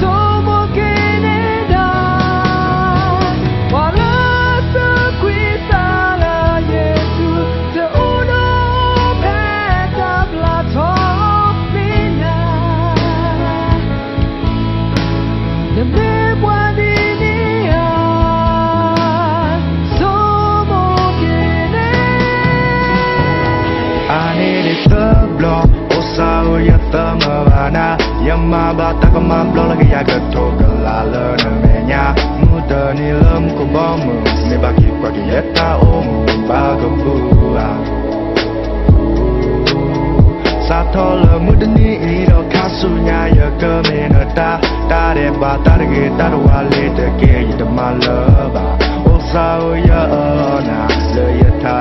somos quienes wala sequita la Yesus te uno peta platopina de me guadinia somos quienes Anita blog Osao yata mavana Yama bata kama blog lagi ya ketoga lala namanya Muda ni lem ko bomu Me baki pagi yata omu bagabua Satola muda ni iro kasunya ya kemenata Tare bata rege tarwale deke yita malaba Osao ya ona le yata